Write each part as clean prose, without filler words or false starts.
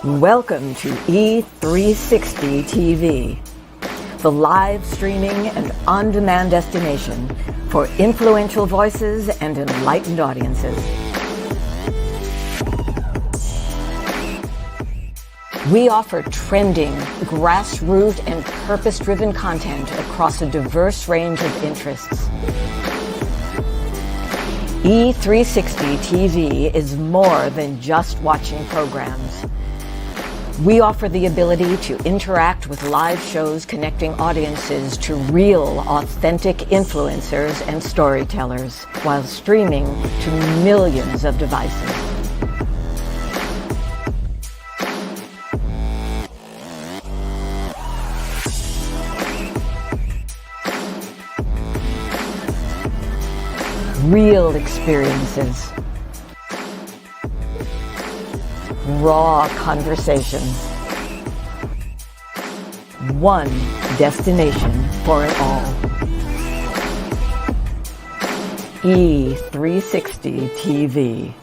Welcome to E360 TV, the live streaming and on-demand destination for influential voices and enlightened audiences. We offer trending, grassroots, and purpose-driven content across a diverse range of interests. E360 TV is more than just watching programs. We offer the ability to interact with live shows connecting audiences to real, authentic influencers and storytellers while streaming to millions of devices. Real experiences. Raw conversations. One destination for it all. E360 TV.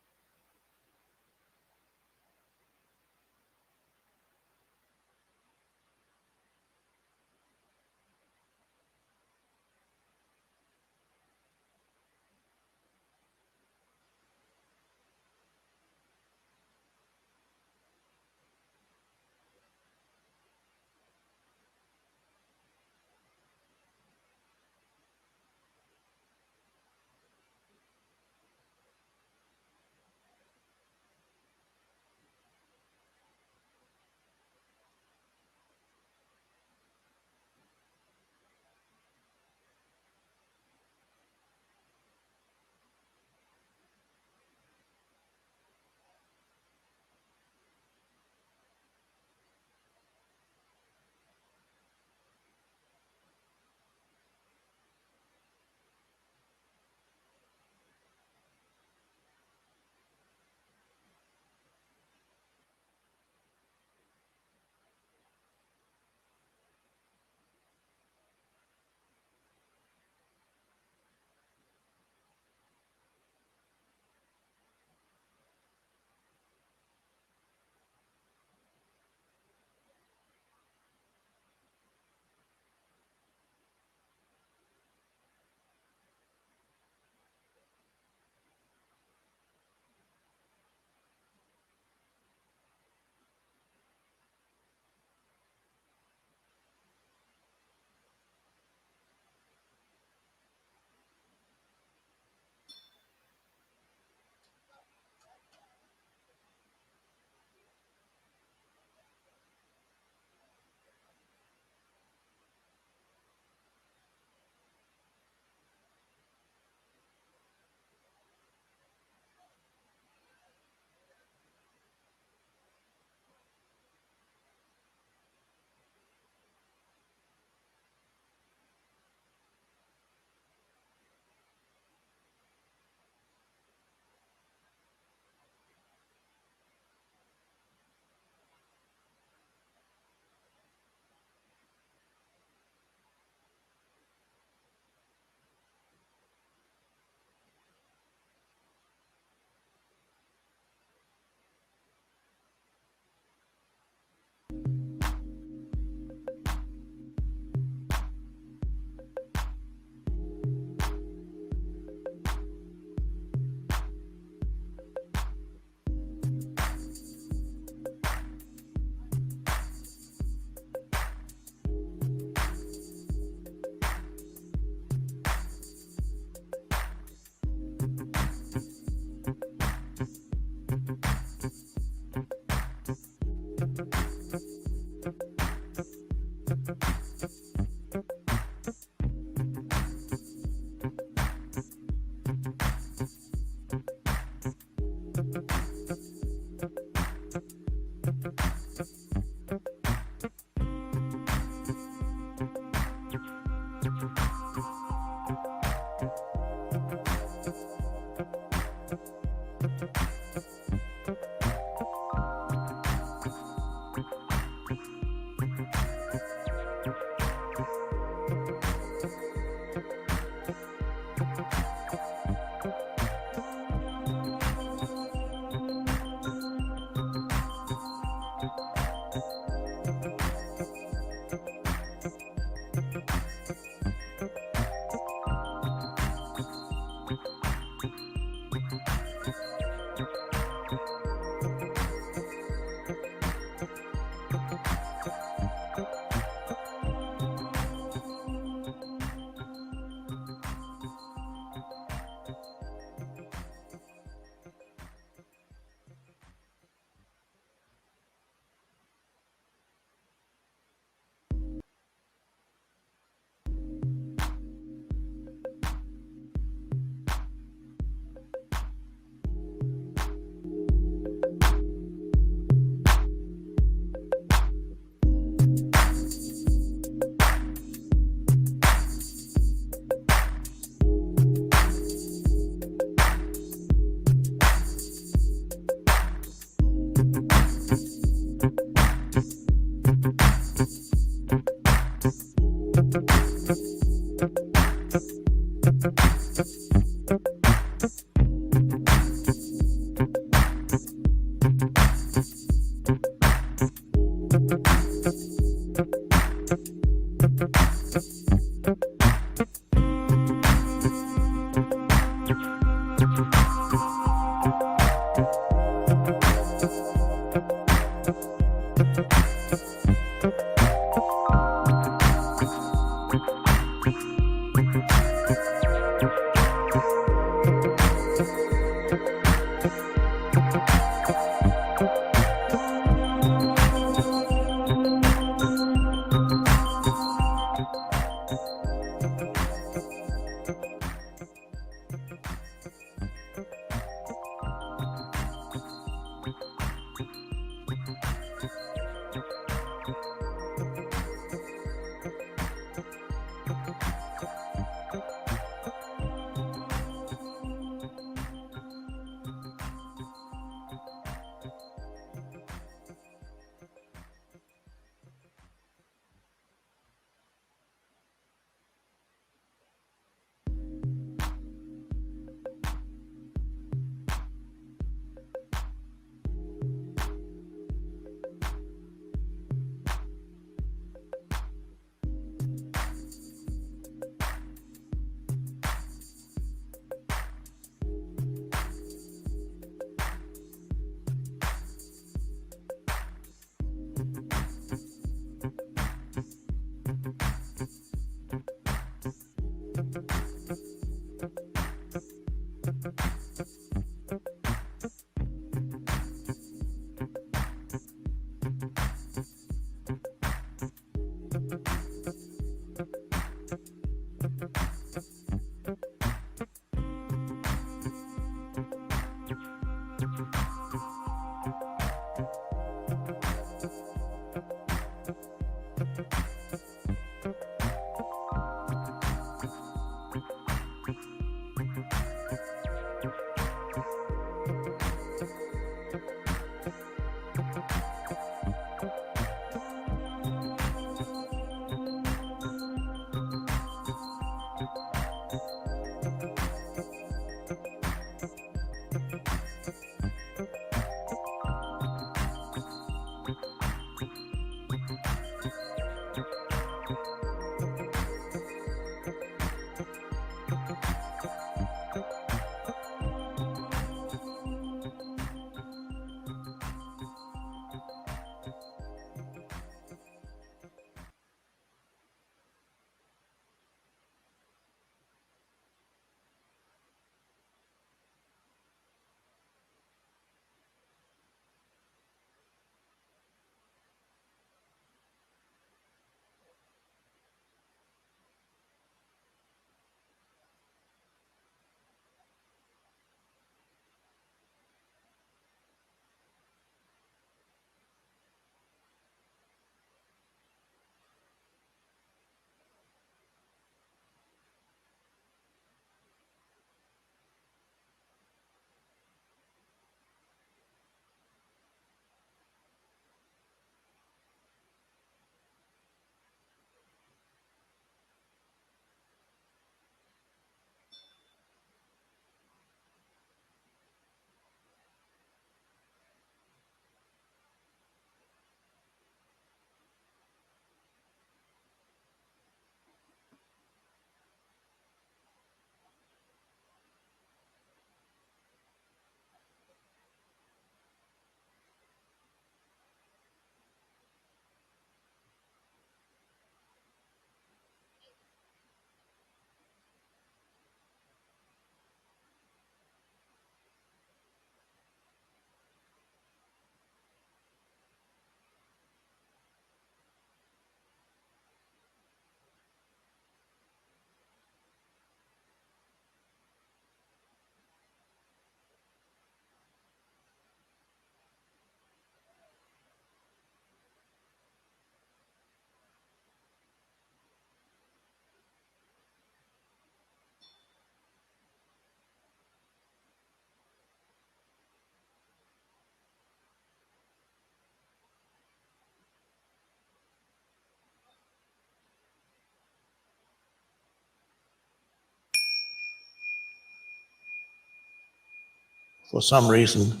For some reason,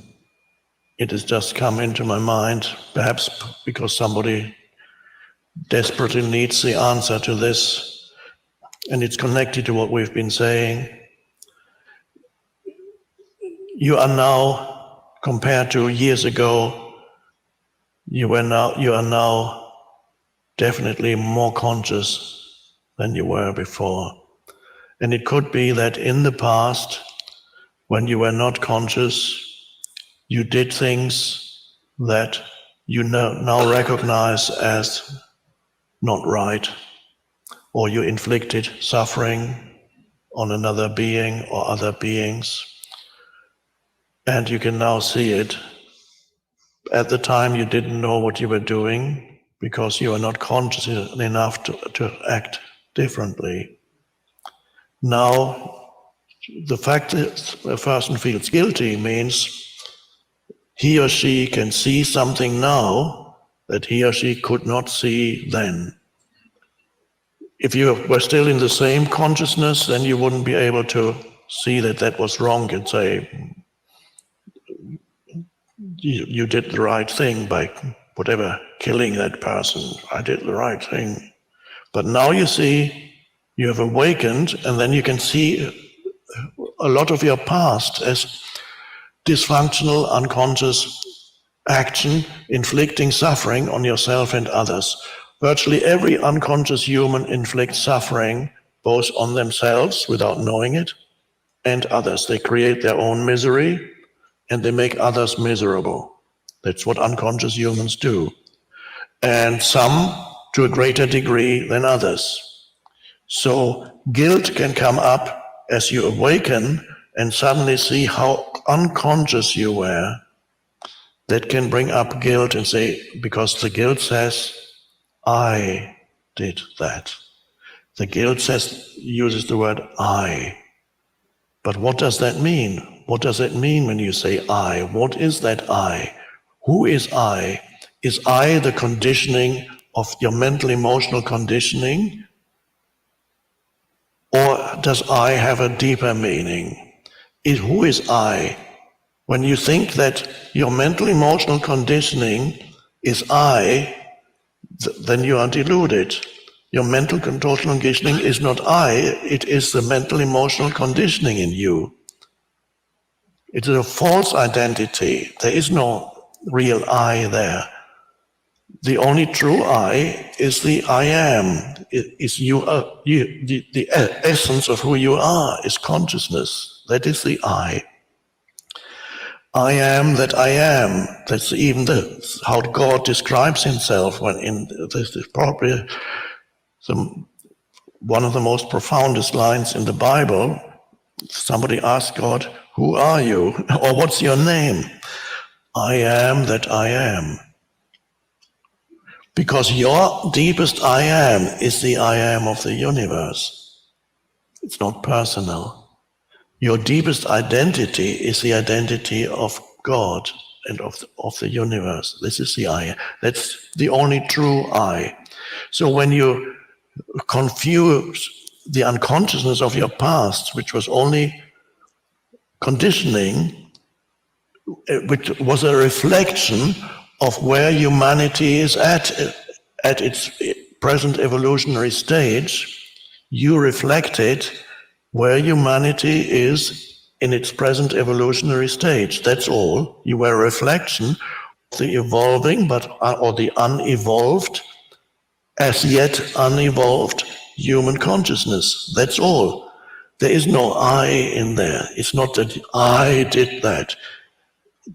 it has just come into my mind, perhaps because somebody desperately needs the answer to this, and it's connected to what we've been saying. You are now, compared to years ago, you are now definitely more conscious than you were before. And it could be that in the past, when you were not conscious, You did things that you now recognize as not right, or you inflicted suffering on another being or other beings, and you can now see it. At the time, you didn't know what you were doing because you are not conscious enough to act differently. Now, the fact that a person feels guilty means he or she can see something now that he or she could not see then. If you were still in the same consciousness, then you wouldn't be able to see that that was wrong and say, you did the right thing by whatever, killing that person. I did the right thing. But now you see, you have awakened, and then you can see a lot of your past as dysfunctional, unconscious action, inflicting suffering on yourself and others. Virtually every unconscious human inflicts suffering both on themselves without knowing it and others. They create their own misery and they make others miserable. That's what unconscious humans do. And some to a greater degree than others. So guilt can come up as you awaken and suddenly see how unconscious you were. That can bring up guilt and say, because the guilt says, I did that. The guilt uses the word I. But what does that mean? What does it mean when you say I? What is that I? Who is I? Is I the conditioning of your mental emotional conditioning? Or does I have a deeper meaning? Who is I? When you think that your mental emotional conditioning is I, then you are deluded. Your mental conditioning is not I, it is the mental emotional conditioning in you. It is a false identity. There is no real I there. The only true I is the I am. It is the essence of who you are is consciousness. That is the I. I am that I am. That's even how God describes himself when this is probably one of the most profoundest lines in the Bible. Somebody asked God, who are you? Or what's your name? I am that I am. Because your deepest I am is the I am of the universe. It's not personal. Your deepest identity is the identity of God and of the universe. This is the I. That's the only true I. So when you confuse the unconsciousness of your past, which was only conditioning, which was a reflection of where humanity is at its present evolutionary stage, you reflected where humanity is in its present evolutionary stage. That's all. You were a reflection of the evolving, or the unevolved, as yet unevolved human consciousness. That's all. There is no I in there. It's not that I did that.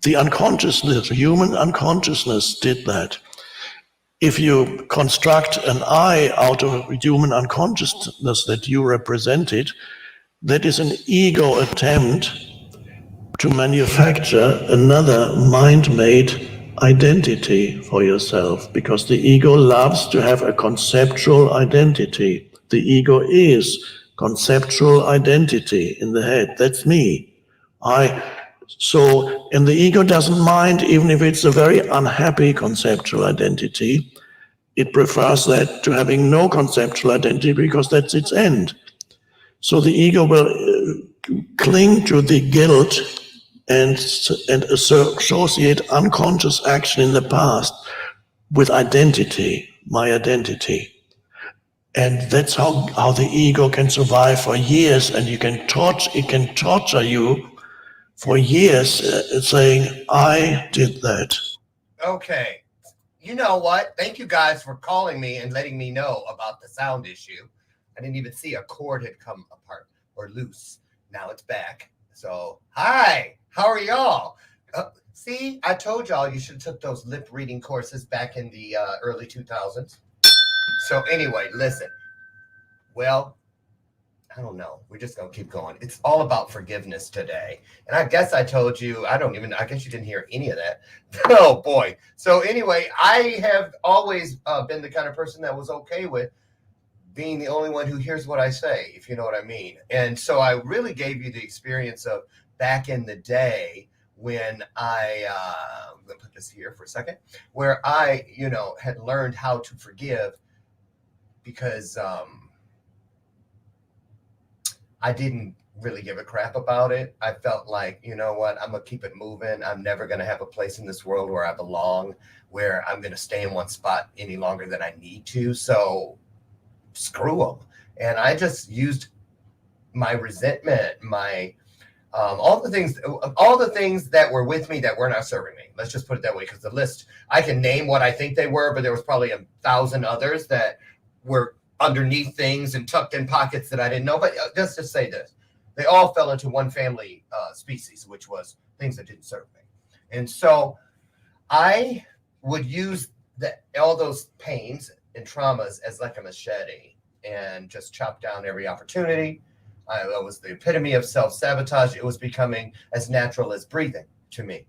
The unconsciousness, human unconsciousness did that. If you construct an I out of human unconsciousness that you represented, that is an ego attempt to manufacture another mind-made identity for yourself, because the ego loves to have a conceptual identity. The ego is conceptual identity in the head. That's me. And the ego doesn't mind even if it's a very unhappy conceptual identity. It prefers that to having no conceptual identity because that's its end. So the ego will cling to the guilt and associate unconscious action in the past with identity, my identity. And that's how the ego can survive for years, and it can torture you for years saying, I did that. Okay. You know what? Thank you guys for calling me and letting me know about the sound issue. I didn't even see a cord had come apart or loose. Now it's back. So, hi. How are y'all? See, I told y'all you should have took those lip reading courses back in the early 2000s. So anyway, listen. Well, I don't know. We're just going to keep going. It's all about forgiveness today. And I guess I told you, I guess you didn't hear any of that. Oh, boy. So anyway, I have always been the kind of person that was okay with being the only one who hears what I say, if you know what I mean. And so I really gave you the experience of back in the day when I'm going to put this here for a second, where I, had learned how to forgive because I didn't really give a crap about it. I felt like, you know what, I'm going to keep it moving. I'm never going to have a place in this world where I belong, where I'm going to stay in one spot any longer than I need to. So screw them. And I just used my resentment, my all the things that were with me that were not serving me. Let's just put it that way, because the list, I can name what I think they were, but there was probably 1,000 others that were underneath things and tucked in pockets that I didn't know. But let's just say this. They all fell into one family species, which was things that didn't serve me. And so I would use all those pains and traumas as like a machete and just chop down every opportunity. That was the epitome of self-sabotage. It was becoming as natural as breathing to me.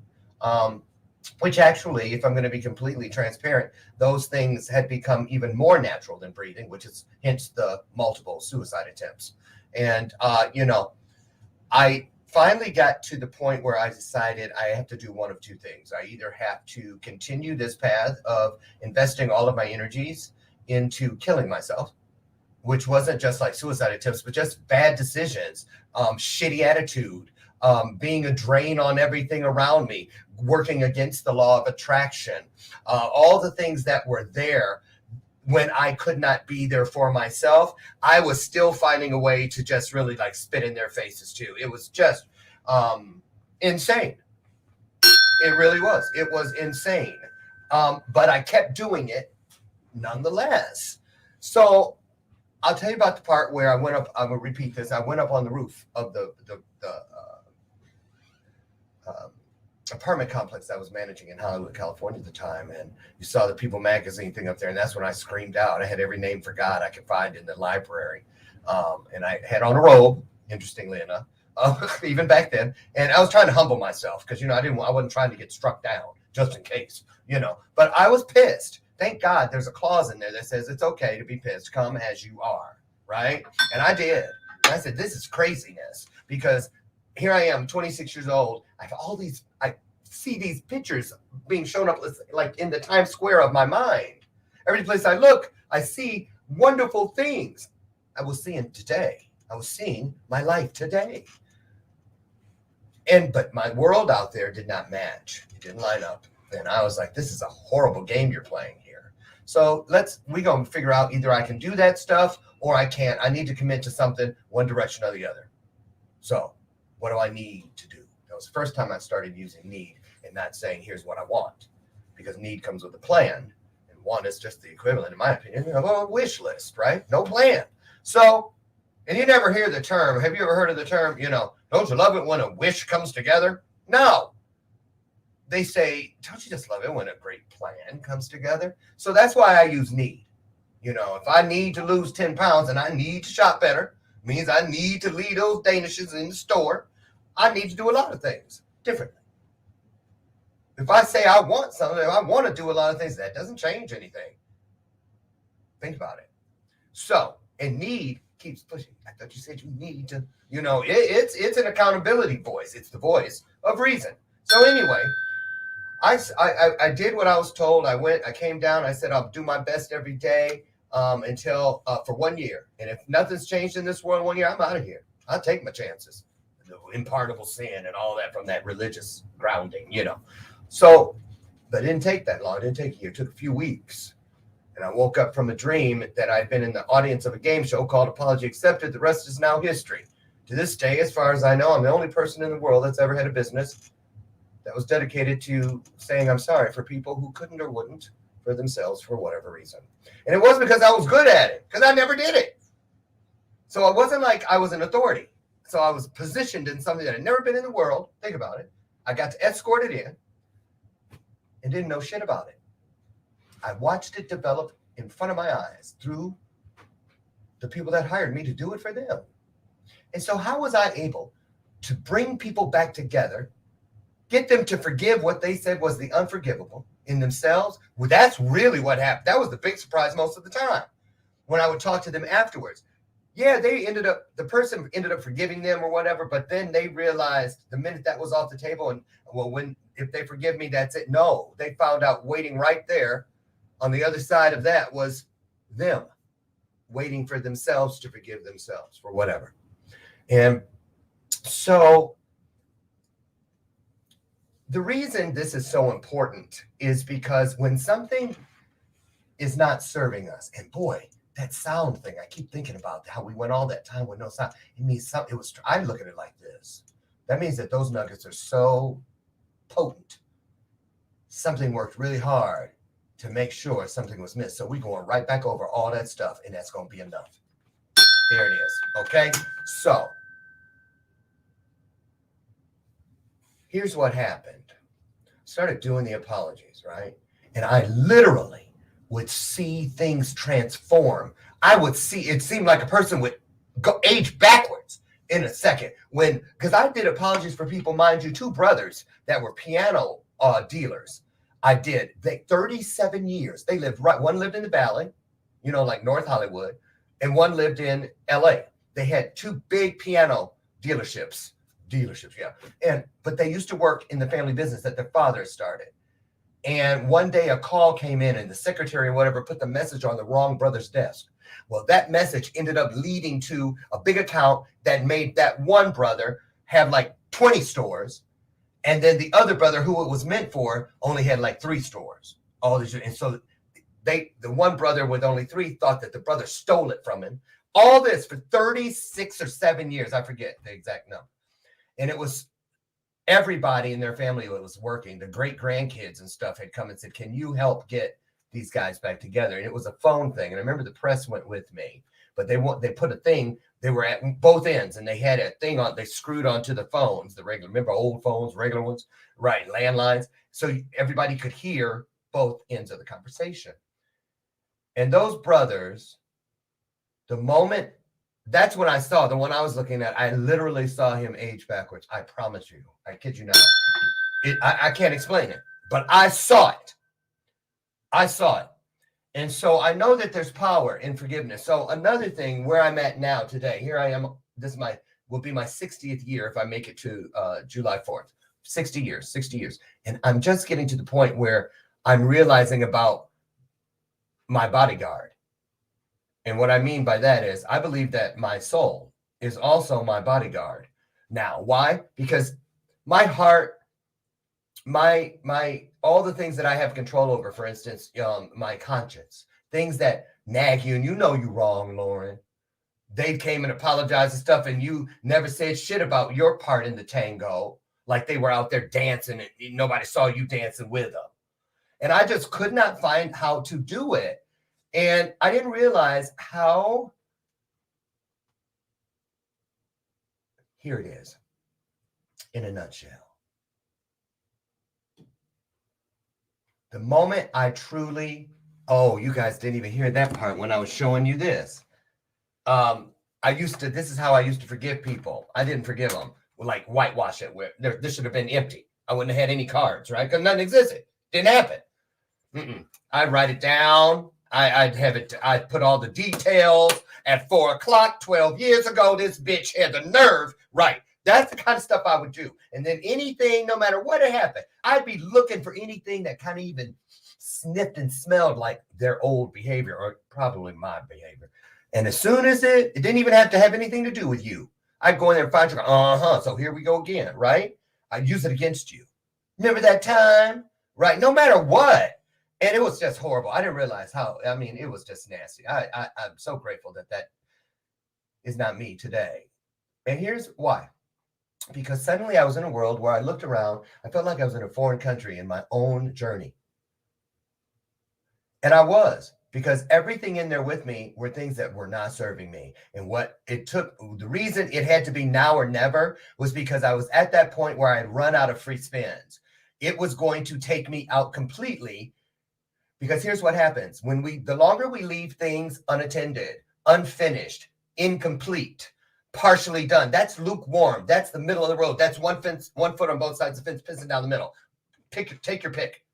Which actually, if I'm going to be completely transparent, those things had become even more natural than breathing, which is hence the multiple suicide attempts. And, I finally got to the point where I decided I have to do one of two things. I either have to continue this path of investing all of my energies into killing myself, which wasn't just like suicide attempts, but just bad decisions, shitty attitude, being a drain on everything around me, working against the law of attraction, all the things that were there when I could not be there for myself. I was still finding a way to just really like spit in their faces too. It was just insane. It really was. It was insane. But I kept doing it nonetheless. So I'll tell you about the part where I went up. I'm going to repeat this. I went up on the roof of the apartment complex I was managing in Hollywood, California at the time. And you saw the People magazine thing up there. And that's when I screamed out. I had every name for God I could find in the library. And I had on a robe, interestingly enough, even back then. And I was trying to humble myself because, I wasn't trying to get struck down just in case, but I was pissed. Thank God there's a clause in there that says it's okay to be pissed. Come as you are. Right. And I did. And I said, this is craziness, because here I am, 26 years old. I see these pictures being shown up like in the Times Square of my mind. Every place I look, I see wonderful things. I was seeing today. I was seeing my life today. But my world out there did not match. It didn't line up. And I was like, this is a horrible game you're playing here. So we're going to figure out either I can do that stuff or I can't. I need to commit to something, one direction or the other. So what do I need to do? That was the first time I started using need and not saying, here's what I want, because need comes with a plan. And want is just the equivalent, in my opinion, of a wish list, right? No plan. So, and you never hear the term. Have you ever heard of the term, don't you love it when a wish comes together? No. They say, don't you just love it when a great plan comes together? So that's why I use need. If I need to lose 10 pounds and I need to shop better, means I need to leave those Danishes in the store. I need to do a lot of things differently. If I say I want something, I want to do a lot of things, that doesn't change anything. Think about it. So, and need keeps pushing. I thought you said you need to, it's an accountability voice. It's the voice of reason. So anyway, I did what I was told. I came down. I said, I'll do my best every day until for 1 year. And if nothing's changed in this world in 1 year, I'm out of here. I'll take my chances. The impardable sin and all that from that religious grounding, So, but it didn't take that long. It didn't take a year. It took a few weeks. And I woke up from a dream that I'd been in the audience of a game show called Apology Accepted. The rest is now history. To this day, as far as I know, I'm the only person in the world that's ever had a business that was dedicated to saying I'm sorry for people who couldn't or wouldn't for themselves for whatever reason. And it wasn't because I was good at it, because I never did it. So it wasn't like I was an authority. So I was positioned in something that had never been in the world. Think about it. I got to escort it in. and didn't know shit about it. I watched it develop in front of my eyes through the people that hired me to do it for them. And so how was I able to bring people back together, get them to forgive what they said was the unforgivable in themselves? Well, that's really what happened. That was the big surprise most of the time when I would talk to them afterwards. Yeah, the person ended up forgiving them or whatever, but then they realized the minute that was off the table and, well, if they forgive me, that's it. No, they found out waiting right there on the other side of that was them waiting for themselves to forgive themselves for whatever. And so the reason this is so important is because when something is not serving us, and boy, that sound thing, I keep thinking about how we went all that time with no sound. It means something. I look at it like this. That means that those nuggets are so potent. Something worked really hard to make sure something was missed. So we're going right back over all that stuff, and that's going to be enough. There it is. Okay. So here's what happened. Started doing the apologies, right? And I literally would see things transform. I would see, it seemed like a person would go age backwards in a second because I did apologies for people, mind you, 2 brothers that were piano dealers. I did. 37 years. They lived right. One lived in the Valley, like North Hollywood, and one lived in LA. They had 2 big piano dealerships, yeah. But they used to work in the family business that their father started. And one day a call came in and the secretary or whatever put the message on the wrong brother's desk. Well, that message ended up leading to a big account that made that one brother have like 20 stores. And then the other brother who it was meant for only had like 3 stores. And so the one brother with only 3 thought that the brother stole it from him. All this for 36 or 7 years. I forget the exact number. And it was everybody in their family that was working. The great grandkids and stuff had come and said, can you help get these guys back together? And it was a phone thing. And I remember the press went with me, but they put a thing, they were at both ends and they had a thing on, they screwed onto the phones, the regular, remember old phones, regular ones, right? Landlines. So everybody could hear both ends of the conversation. And those brothers, the moment, that's when I saw the one I was looking at. I literally saw him age backwards. I promise you. I kid you not. I can't explain it, but I saw it. I saw it. And so I know that there's power in forgiveness. So another thing where I'm at now today, here I am. This will be my 60th year if I make it to July 4th. 60 years. And I'm just getting to the point where I'm realizing about my bodyguard. And what I mean by that is I believe that my soul is also my bodyguard. Now, why? Because my heart, all the things that I have control over, for instance, my conscience, things that nag you, and you wrong, Lauren. They came and apologized and stuff, and you never said shit about your part in the tango, like they were out there dancing and nobody saw you dancing with them. And I just could not find how to do it. And I didn't realize how, here it is, in a nutshell. The moment I truly, you guys didn't even hear that part when I was showing you this. This is how I used to forgive people. I didn't forgive them, like whitewash it. This should have been empty. I wouldn't have had any cards, right? Because nothing existed. Didn't happen. I'd write it down. I'd put all the details at 4:00, 12 years ago, this bitch had the nerve. Right. That's the kind of stuff I would do. And then anything, no matter what had happened, I'd be looking for anything that kind of even sniffed and smelled like their old behavior or probably my behavior. And as soon as it didn't even have to have anything to do with you, I'd go in there and find you. So here we go again, right? I'd use it against you. Remember that time? Right. No matter what. And it was just horrible. I didn't realize it was just nasty. I'm so grateful that is not me today. And here's why. Because suddenly I was in a world where I looked around. I felt like I was in a foreign country in my own journey. And I was, because everything in there with me were things that were not serving me. And what it took, the reason it had to be now or never was because I was at that point where I had run out of free spins. It was going to take me out completely, because here's what happens. The longer we leave things unattended, unfinished, incomplete, partially done, that's lukewarm. That's the middle of the road. That's one foot on both sides of the fence, pissing down the middle. Take your pick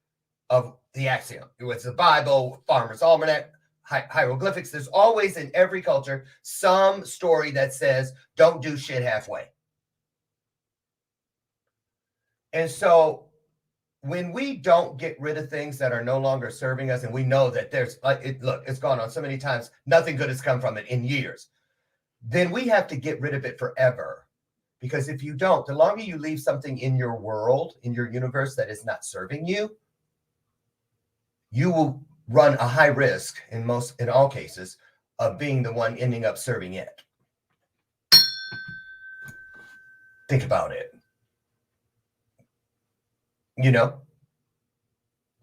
of the axiom. It's the Bible, Farmer's Almanac, hieroglyphics. There's always in every culture some story that says, don't do shit halfway. And so when we don't get rid of things that are no longer serving us, and we know that it's gone on so many times, nothing good has come from it in years, then we have to get rid of it forever. Because if you don't, the longer you leave something in your world, in your universe that is not serving you, you will run a high risk in all cases of being the one ending up serving it. Think about it.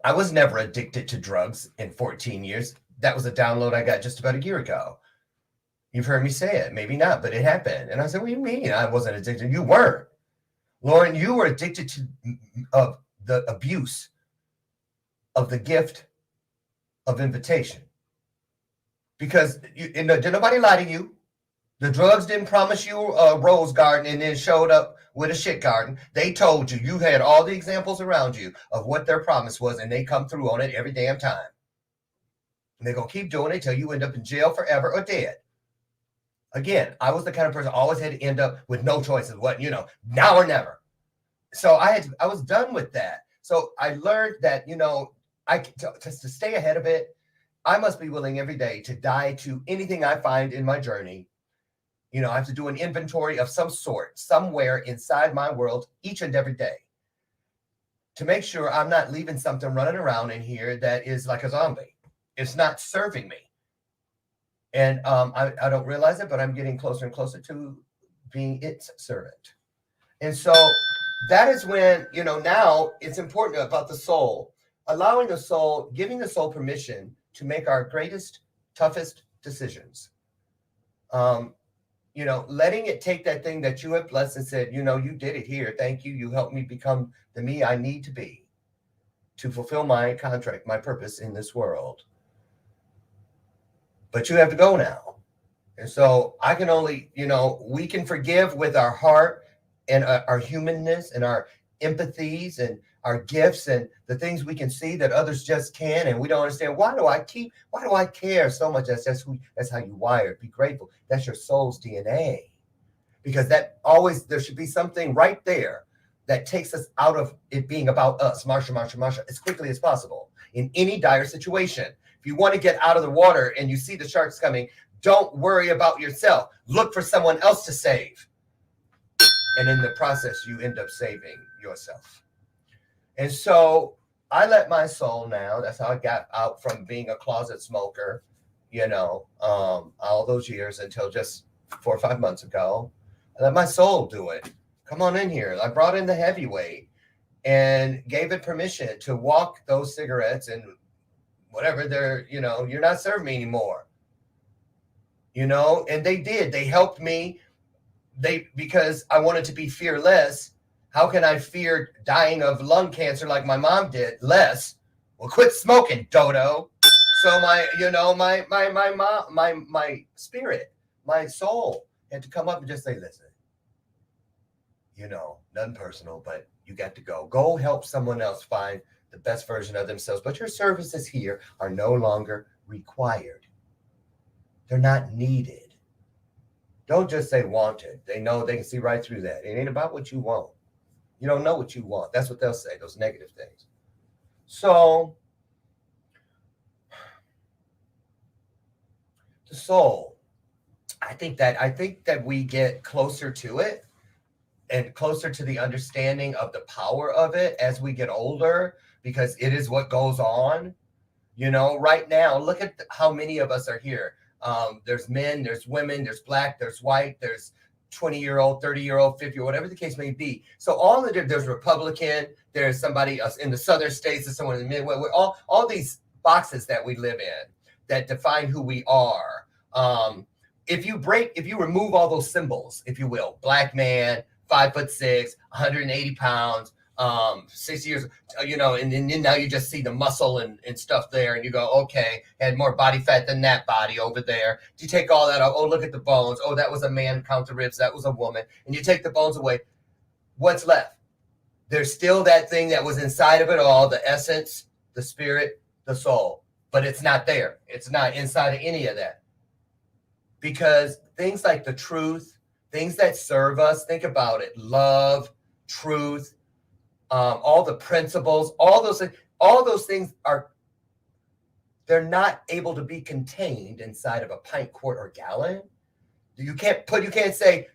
I was never addicted to drugs in 14 years. That was a download I got just about a year ago. You've heard me say it, maybe not, but it happened. And I said, what do you mean I wasn't addicted? You weren't. Lauren, you were addicted to the abuse of the gift of invitation. Because did nobody lie to you? The drugs didn't promise you a rose garden and then showed up with a shit garden. They told you had all the examples around you of what their promise was, and they come through on it every damn time. And they're going to keep doing it till you end up in jail forever or dead. Again, I was the kind of person always had to end up with no choices. Now or never. So I was done with that. So I learned that, to stay ahead of it, I must be willing every day to die to anything I find in my journey. I have to do an inventory of some sort somewhere inside my world each and every day to make sure I'm not leaving something running around in here that is like a zombie. It's not serving me. And I don't realize it, but I'm getting closer and closer to being its servant. And so that is when, now it's important about the soul, allowing the soul, giving the soul permission to make our greatest, toughest decisions. Letting it take that thing that you have blessed and said, you did it here. Thank you. You helped me become the me I need to be to fulfill my contract, my purpose in this world. But you have to go now. And so I can only, we can forgive with our heart and our humanness and our empathies and our gifts and the things we can see that others just can. And we don't understand, why do I care so much? That's how you wired. Be grateful. That's your soul's DNA. Because there should be something right there that takes us out of it being about us, Marsha, as quickly as possible in any dire situation. If you want to get out of the water and you see the sharks coming, don't worry about yourself. Look for someone else to save. And in the process, you end up saving yourself. And so I let my soul now, that's how I got out from being a closet smoker, all those years until just 4 or 5 months ago. I let my soul do it. Come on in here. I brought in the heavyweight and gave it permission to walk those cigarettes and whatever you're not serving me anymore. And they did. They helped me. Because I wanted to be fearless. How can I fear dying of lung cancer like my mom did less? Well, quit smoking, dodo. So my spirit, my soul had to come up and just say, listen, nothing personal, but you got to go. Go help someone else find the best version of themselves. But your services here are no longer required. They're not needed. Don't just say wanted. They know they can see right through that. It ain't about what you want. You don't know what you want. That's what they'll say, those negative things. So the soul, I think that we get closer to it and closer to the understanding of the power of it as we get older, because it is what goes on. Right now, look at how many of us are here. There's men, there's women, there's black, there's white, there's 20-year-old, 30-year-old, 50, whatever the case may be. So there's Republican, there's somebody else in the southern states, there's someone in the Midwest, all these boxes that we live in that define who we are. If you remove all those symbols, if you will, black man, 5'6", 180 pounds, 6 years, and then now you just see the muscle and stuff there, and you go, okay, had more body fat than that body over there. You take all that up. Oh, look at the bones. Oh, that was a man, count the ribs. That was a woman. And you take the bones away. What's left? There's still that thing that was inside of it all, the essence, the spirit, the soul. But it's not there. It's not inside of any of that. Because things like the truth, things that serve us, think about it, love, truth, all the principles, all those things they're not able to be contained inside of a pint, quart, or gallon. You can't say,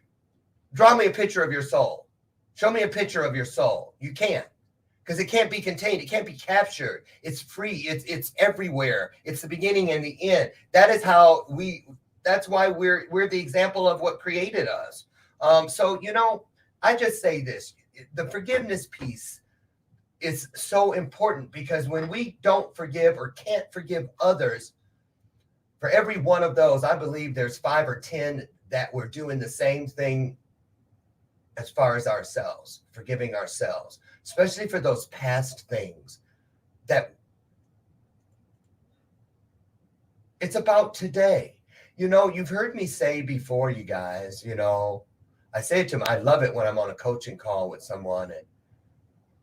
draw me a picture of your soul. Show me a picture of your soul. You can't, because it can't be contained. It can't be captured. It's free. It's everywhere. It's the beginning and the end. That's why we're the example of what created us. So, I just say this. The forgiveness piece is so important, because when we don't forgive or can't forgive others, for every one of those, I believe there's 5 or 10 that we're doing the same thing as far as ourselves, forgiving ourselves, especially for those past things that it's about today. You've heard me say before, you guys, I say it to them. I love it when I'm on a coaching call with someone and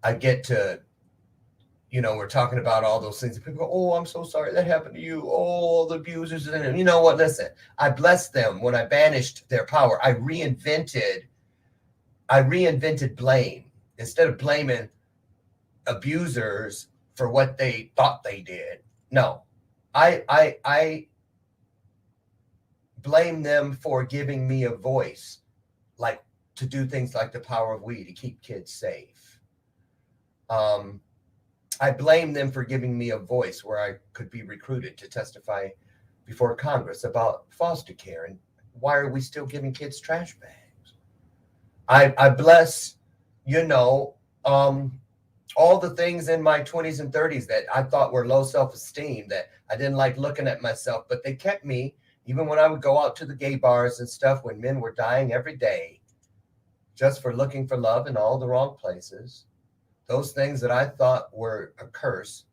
I get to, we're talking about all those things. And people go, oh, I'm so sorry that happened to you. Oh, the abusers. And you know what? Listen, I blessed them when I banished their power. I reinvented blame. Instead of blaming abusers for what they thought they did. No, I blame them for giving me a voice, like to do things like the power of we to keep kids safe. I blame them for giving me a voice where I could be recruited to testify before Congress about foster care and why are we still giving kids trash bags. I bless, all the things in my 20s and 30s that I thought were low self-esteem, that I didn't like looking at myself, but they kept me, even when I would go out to the gay bars and stuff, when men were dying every day just for looking for love in all the wrong places. Those things that I thought were a curse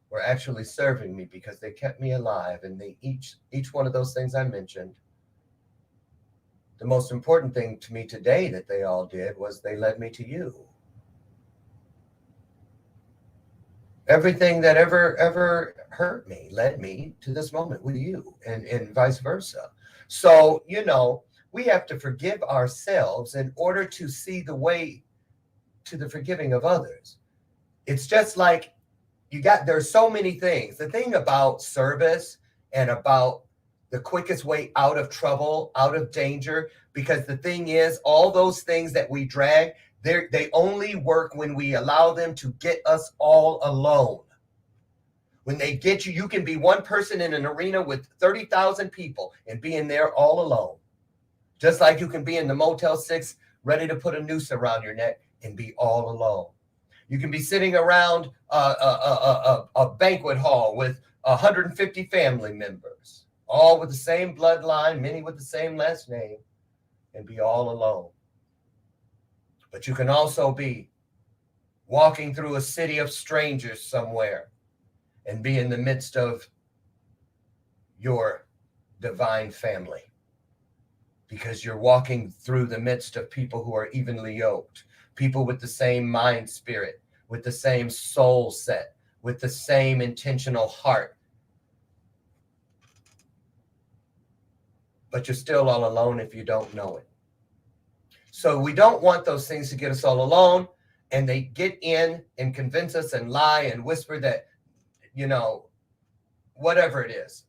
were actually serving me because they kept me alive. And they each one of those things I mentioned, the most important thing to me today that they all did was they led me to you. Everything that ever hurt me led me to this moment with you, and vice versa. So, we have to forgive ourselves in order to see the way to the forgiving of others. It's just like there's so many things. The thing about service and about the quickest way out of trouble, out of danger, because the thing is, all those things that we drag, they only work when we allow them to get us all alone. When they get you, you can be one person in an arena with 30,000 people and be in there all alone. Just like you can be in the Motel 6 ready to put a noose around your neck and be all alone. You can be sitting around a banquet hall with 150 family members, all with the same bloodline, many with the same last name, and be all alone. But you can also be walking through a city of strangers somewhere and be in the midst of your divine family, because you're walking through the midst of people who are evenly yoked, people with the same mind spirit, with the same soul set, with the same intentional heart. But you're still all alone if you don't know it. So we don't want those things to get us all alone, and they get in and convince us and lie and whisper that, whatever it is,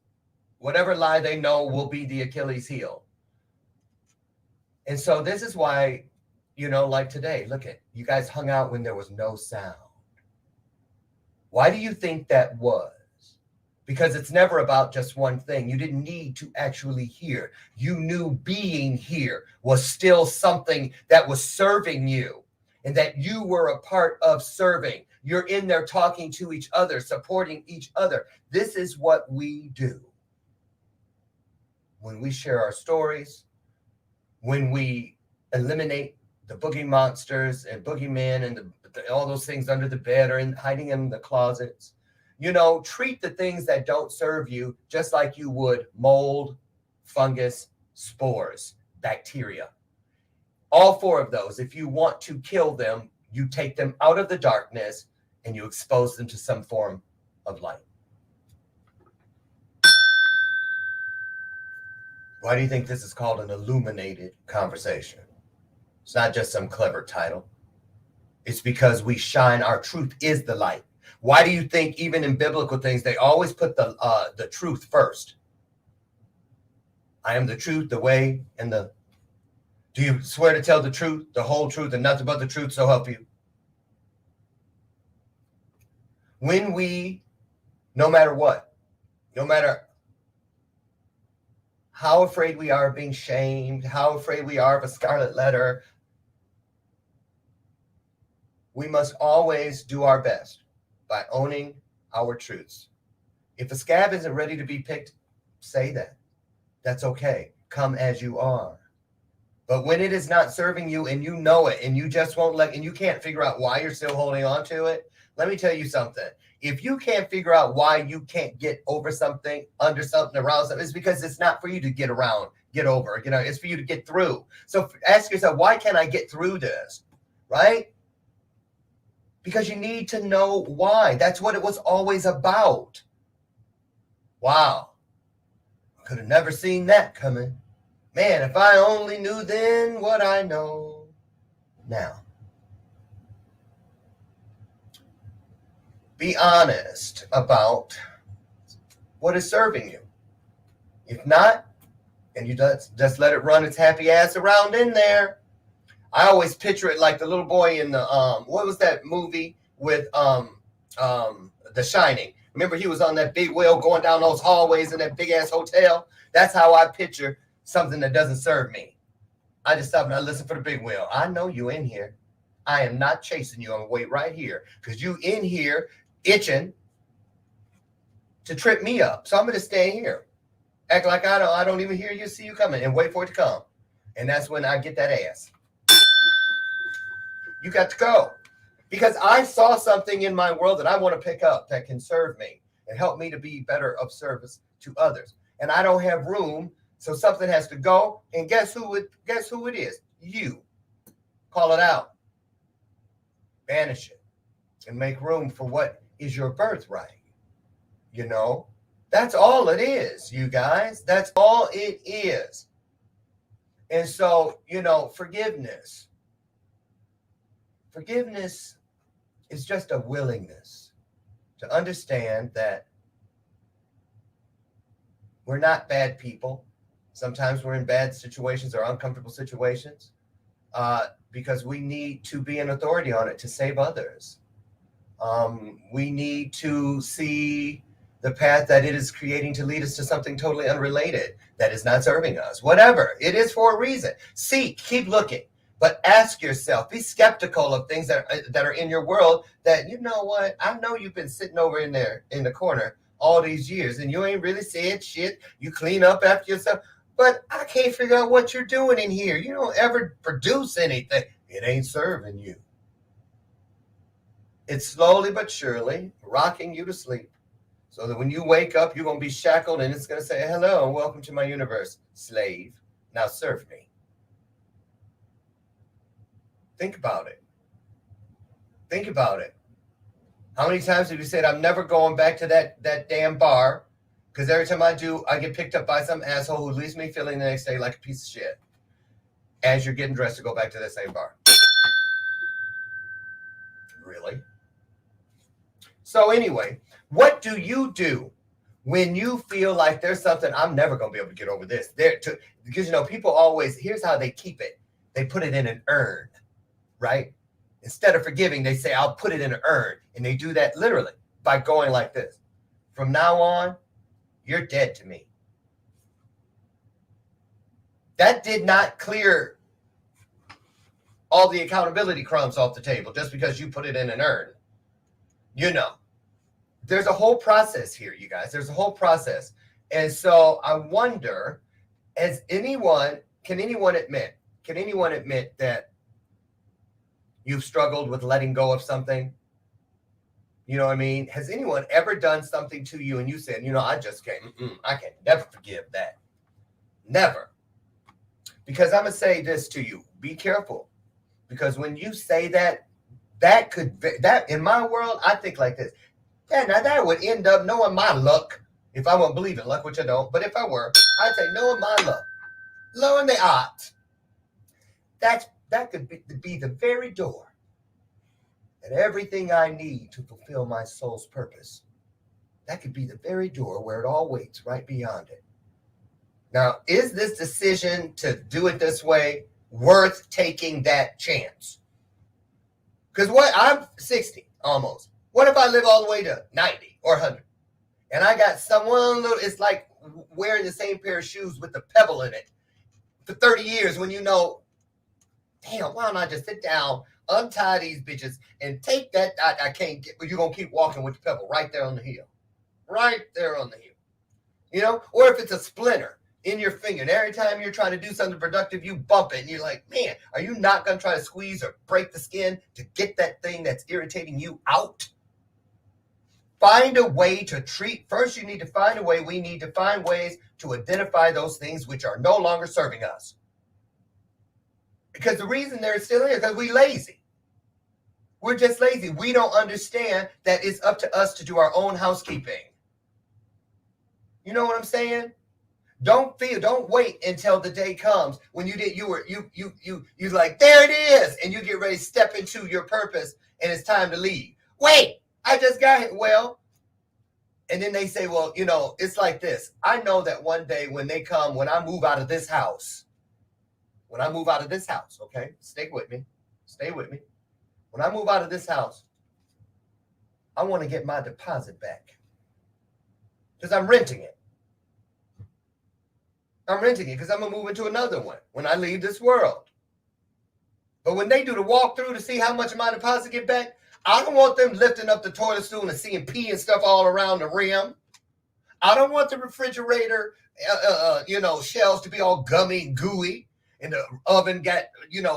whatever lie they know will be the Achilles heel. And so this is why, like today, look at, you guys hung out when there was no sound. Why do you think that was? Because it's never about just one thing. You didn't need to actually hear. You knew being here was still something that was serving you, and that you were a part of serving. You're in there talking to each other, supporting each other. This is what we do. When we share our stories, when we eliminate the boogie monsters and boogeymen and all those things under the bed or hiding in the closets. Treat the things that don't serve you just like you would mold, fungus, spores, bacteria. All four of those, if you want to kill them, you take them out of the darkness and you expose them to some form of light. Why do you think this is called an illuminated conversation? It's not just some clever title. It's because we shine. Our truth is the light. Why do you think even in biblical things, they always put the truth first? I am the truth, the way, and the... Do you swear to tell the truth, the whole truth, and nothing but the truth, so help you? When we, no matter what, no matter how afraid we are of being shamed, how afraid we are of a scarlet letter, we must always do our best by owning our truths. If a scab isn't ready to be picked, say that. That's okay. Come as you are. But when it is not serving you and you know it and you just won't and you can't figure out why you're still holding on to it, let me tell you something. If you can't figure out why you can't get over something, under something, around something, it's because it's not for you to get around, get over, it's for you to get through. So ask yourself, why can't I get through this? Right? Because you need to know why. That's what it was always about. Wow. I could have never seen that coming. Man, if I only knew then what I know now. Be honest about what is serving you. If not, and you just let it run its happy ass around in there. I always picture it like the little boy in the what was that movie with The Shining? Remember, he was on that big wheel going down those hallways in that big ass hotel. That's how I picture something that doesn't serve me. I just stop and I listen for the big wheel. I know you in here. I am not chasing you. I'm gonna wait right here because you in here itching to trip me up. So I'm gonna stay here, act like I don't even hear you, see you coming, and wait for it to come. And that's when I get that ass. You got to go. Because I saw something in my world that I want to pick up that can serve me and help me to be better of service to others. And I don't have room, so something has to go. And guess who it is? You. Call it out. Banish it. And make room for what is your birthright. That's all it is, you guys. That's all it is. And so, forgiveness. Forgiveness is just a willingness to understand that we're not bad people. Sometimes we're in bad situations or uncomfortable situations because we need to be an authority on it to save others. We need to see the path that it is creating to lead us to something totally unrelated that is not serving us. Whatever. It is for a reason. Seek, keep looking. But ask yourself, be skeptical of things that are in your world that, you know what, I know you've been sitting over in there in the corner all these years and you ain't really said shit. You clean up after yourself, but I can't figure out what you're doing in here. You don't ever produce anything. It ain't serving you. It's slowly but surely rocking you to sleep so that when you wake up, you're going to be shackled and it's going to say, hello and welcome to my universe, slave. Now serve me. Think about it. Think about it. How many times have you said, I'm never going back to that damn bar? Because every time I do, I get picked up by some asshole who leaves me feeling the next day like a piece of shit. As you're getting dressed to go back to that same bar. Really? So anyway, what do you do when you feel like there's something, I'm never going to be able to get over this? Because, people always, here's how they keep it. They put it in an urn. Right? Instead of forgiving, they say, I'll put it in an urn. And they do that literally by going like this. From now on, you're dead to me. That did not clear all the accountability crumbs off the table just because you put it in an urn. There's a whole process here, you guys. There's a whole process. And so I wonder, can anyone admit that, you've struggled with letting go of something. You know what I mean? Has anyone ever done something to you and you said, I just can't, I can never forgive that. Never. Because I'm going to say this to you. Be careful. Because when you say that in my world, I think like this. Yeah, now that would end up knowing my luck. If I won't believe in luck, which I don't, but if I were, I'd say knowing my luck. Knowing the odds. That could be the very door that everything I need to fulfill my soul's purpose. That could be the very door where it all waits right beyond it. Now, is this decision to do it this way worth taking that chance? Because I'm 60 almost. What if I live all the way to 90 or 100? And I got someone little, it's like wearing the same pair of shoes with the pebble in it for 30 years when damn, why don't I just sit down, untie these bitches, and take that, I can't get, but you're going to keep walking with the pebble right there on the heel. Right there on the heel. Or if it's a splinter in your finger, and every time you're trying to do something productive, you bump it, and you're like, man, are you not going to try to squeeze or break the skin to get that thing that's irritating you out? Find a way to treat. First, we need to find ways to identify those things which are no longer serving us. Because the reason they're still here is because we're lazy. We're just lazy. We don't understand that it's up to us to do our own housekeeping. You know what I'm saying? Don't wait until the day comes when you like, there it is, and you get ready to step into your purpose and it's time to leave. Wait, I just got it. Well, and then they say, well, it's like this. I know that one day when I move out of this house, okay, stay with me. When I move out of this house, I want to get my deposit back because I'm renting it. Because I'm going to move into another one when I leave this world. But when they do the walkthrough to see how much of my deposit get back, I don't want them lifting up the toilet stool and seeing pee and stuff all around the rim. I don't want the refrigerator, shelves to be all gummy and gooey. And the oven got,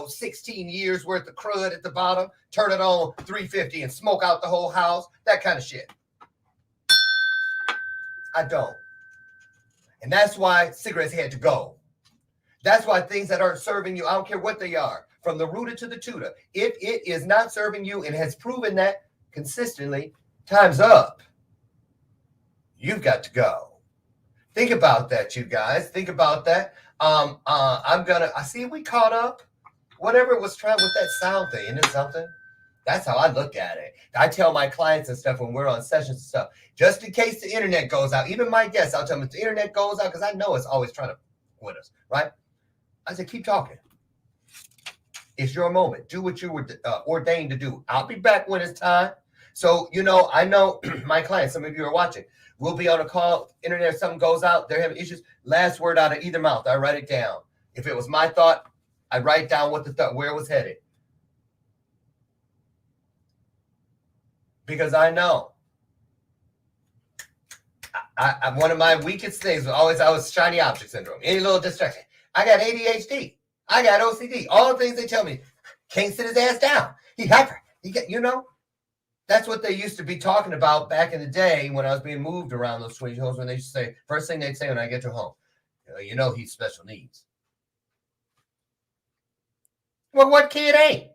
16 years worth of crud at the bottom. Turn it on 350 and smoke out the whole house. That kind of shit. I don't. And that's why cigarettes had to go. That's why things that aren't serving you, I don't care what they are, from the rooter to the tutor, if it is not serving you and has proven that consistently, time's up. You've got to go. Think about that, you guys. Think about that. I see we caught up. Whatever it was trying with that sound thing, isn't it something? That's how I look at it. I tell my clients and stuff when we're on sessions and stuff, just in case the internet goes out, even my guests, I'll tell them if the internet goes out, because I know it's always trying to with us, right? I said, keep talking. It's your moment. Do what you were ordained to do. I'll be back when it's time. So, I know my clients, some of you are watching, we'll be on a call, internet, something goes out, they're having issues. Last word out of either mouth, I write it down. If it was my thought, I write down what the thought, where it was headed. Because I know. I one of my weakest things was I was shiny object syndrome. Any little distraction. I got ADHD. I got OCD. All the things they tell me. Can't sit his ass down. He hyper. That's what they used to be talking about back in the day when I was being moved around those 20 homes, when they used to say, first thing they'd say when I get to home, he's special needs. Well, what kid ain't?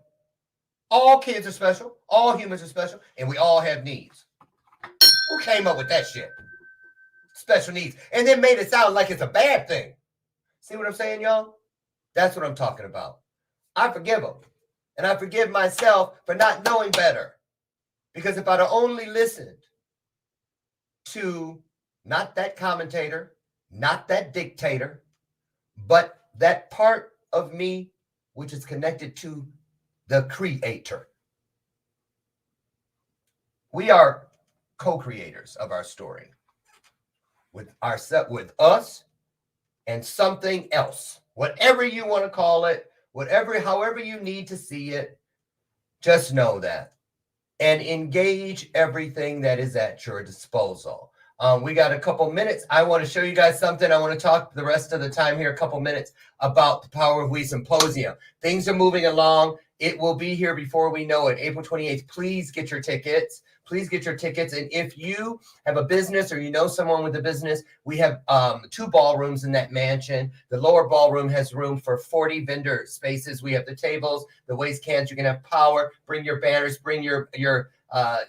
All kids are special. All humans are special. And we all have needs. Who came up with that shit? Special needs. And then made it sound like it's a bad thing. See what I'm saying, y'all? That's what I'm talking about. I forgive them. And I forgive myself for not knowing better. Because if I'd have only listened to not that commentator, not that dictator, but that part of me which is connected to the creator. We are co-creators of our story with us and something else, whatever you want to call it, however you need to see it, just know that and engage everything that is at your disposal. We got a couple minutes. I want to show you guys something. I want to talk the rest of the time here, a couple minutes, about the Power of We Symposium. Things are moving along. It will be here before we know it. April 28th. Please get your tickets. Please get your tickets. And if you have a business or you know someone with a business, we have 2 ballrooms in that mansion. The lower ballroom has room for 40 vendor spaces. We have the tables, the waste cans. You can have power. Bring your banners. Bring your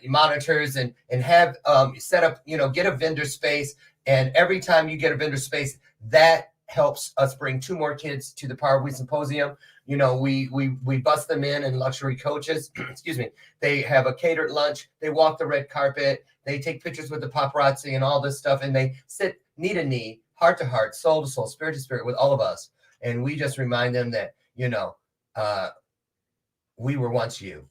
monitors and have set up. Get a vendor space. And every time you get a vendor space, that helps us bring 2 more kids to the Power of We Symposium. We bust them in luxury coaches. Excuse me. They have a catered lunch. They walk the red carpet. They take pictures with the paparazzi and all this stuff. And they sit knee to knee, heart to heart, soul to soul, spirit to spirit with all of us. And we just remind them that, we were once you.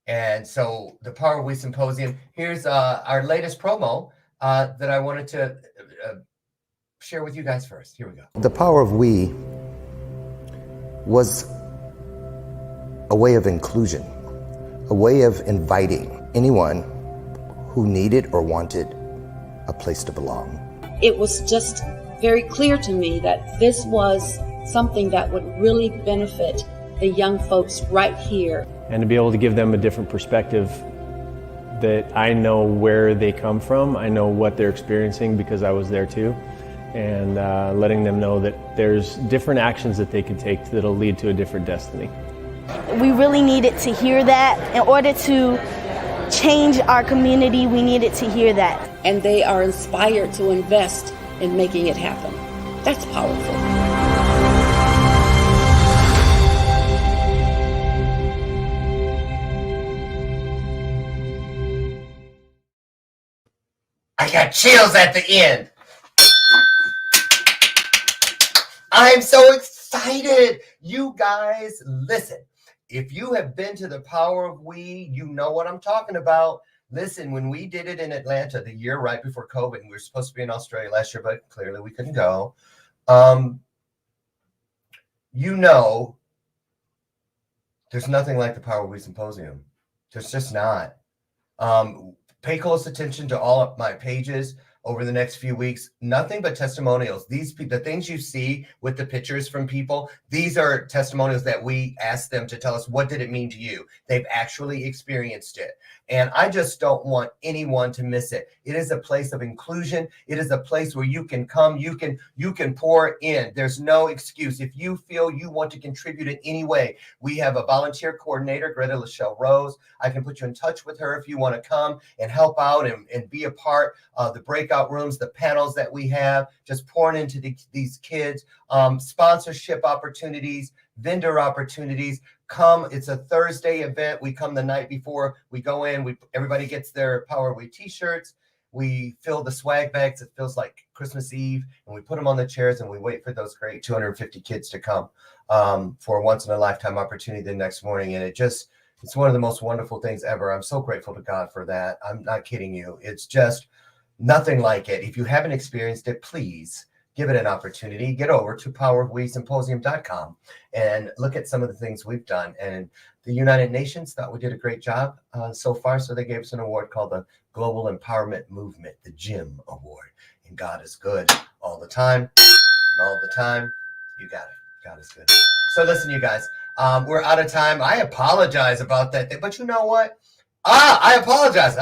And so the Power of We Symposium, here's our latest promo that I wanted to share with you guys first. Here we go. The Power of We was a way of inclusion, a way of inviting anyone who needed or wanted a place to belong. It was just very clear to me that this was something that would really benefit the young folks right here. And to be able to give them a different perspective, that I know where they come from, I know what they're experiencing because I was there too, and letting them know that there's different actions that they can take that'll lead to a different destiny. We really needed to hear that. In order to change our community, we needed to hear that. And they are inspired to invest in making it happen. That's powerful. I got chills at the end. I'm so excited. You guys, listen. If you have been to the Power of We, you know what I'm talking about. Listen, when we did it in Atlanta the year right before COVID, and we were supposed to be in Australia last year, but clearly we couldn't go. There's nothing like the Power of We Symposium. There's just not. Pay close attention to all of my pages over the next few weeks. Nothing but testimonials. The things you see with the pictures from people, these are testimonials that we asked them to tell us, what did it mean to you? They've actually experienced it. And I just don't want anyone to miss it. It is a place of inclusion. It is a place where you can come, you can pour in. There's no excuse. If you feel you want to contribute in any way, we have a volunteer coordinator, Greta Lachelle Rose. I can put you in touch with her if you want to come and help out and be a part of the breakout rooms, the panels that we have, just pouring into these kids, sponsorship opportunities, vendor opportunities. Come, it's a Thursday event. We come the night before. We go in, everybody gets their Power of We t-shirts. We fill the swag bags. It feels like Christmas Eve, and we put them on the chairs, and we wait for those great 250 kids to come for a once-in-a-lifetime opportunity the next morning. And it's one of the most wonderful things ever. I'm so grateful to God for that. I'm not kidding you. It's just nothing like it. If you haven't experienced it, please give it an opportunity. Get over to powerofwesymposium.com and look at some of the things we've done. And the United Nations thought we did a great job so far. So they gave us an award called the Global Empowerment Movement, the GEM Award. And God is good all the time. And all the time, you got it. God is good. So listen, you guys, we're out of time. I apologize about that thing, but you know what? I apologize.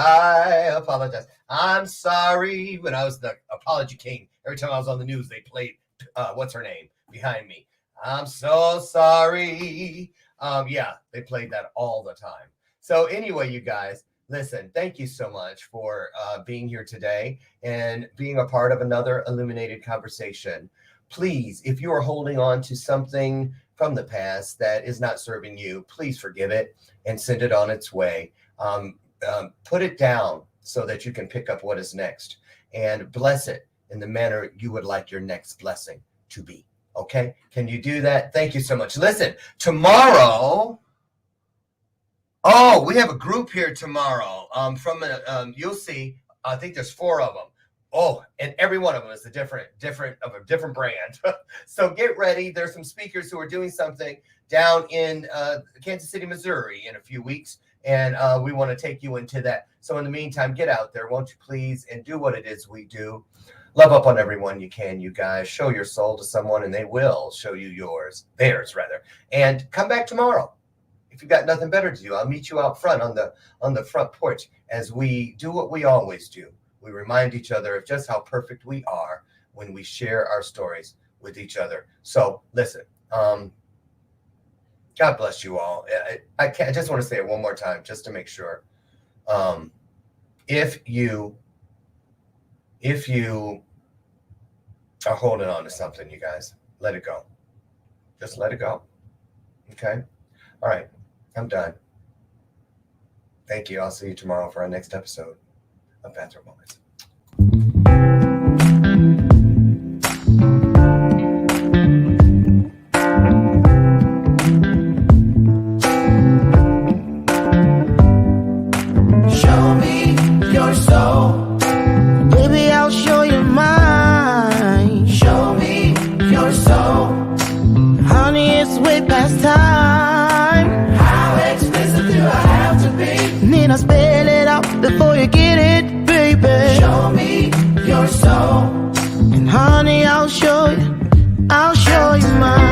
I'm sorry. When I was the apology king, every time I was on the news, they played what's her name behind me. I'm so sorry. Yeah, they played that all the time. So anyway, you guys, listen, thank you so much for being here today and being a part of another illuminated conversation. Please, if you are holding on to something from the past that is not serving you, please forgive it and send it on its way. Put it down so that you can pick up what is next and bless it in the manner you would like your next blessing to be. Okay? Can you do that? Thank you so much. Listen, tomorrow, we have a group here tomorrow you'll see, I think there's 4 of them. Oh, and every one of them is a different brand. So get ready. There's some speakers who are doing something down in Kansas City, Missouri in a few weeks. And we want to take you into that. So in the meantime, get out there, won't you please, and do what it is we do. Love up on everyone you can, you guys. Show your soul to someone, and they will show you theirs rather. And come back tomorrow. If you've got nothing better to do, I'll meet you out front on the front porch as we do what we always do. We remind each other of just how perfect we are when we share our stories with each other. So listen, God bless you all. I just want to say it one more time, just to make sure. If you are holding on to something, you guys, let it go. Just let it go. Okay? All right. I'm done. Thank you. I'll see you tomorrow for our next episode of Bathrobe Moments. Show me your soul. Baby, I'll show you mine. Show me your soul. Honey, it's way past time. How expensive do I have to be? Need I spell it out before you get it, baby? Show me your soul. And honey, I'll show you mine.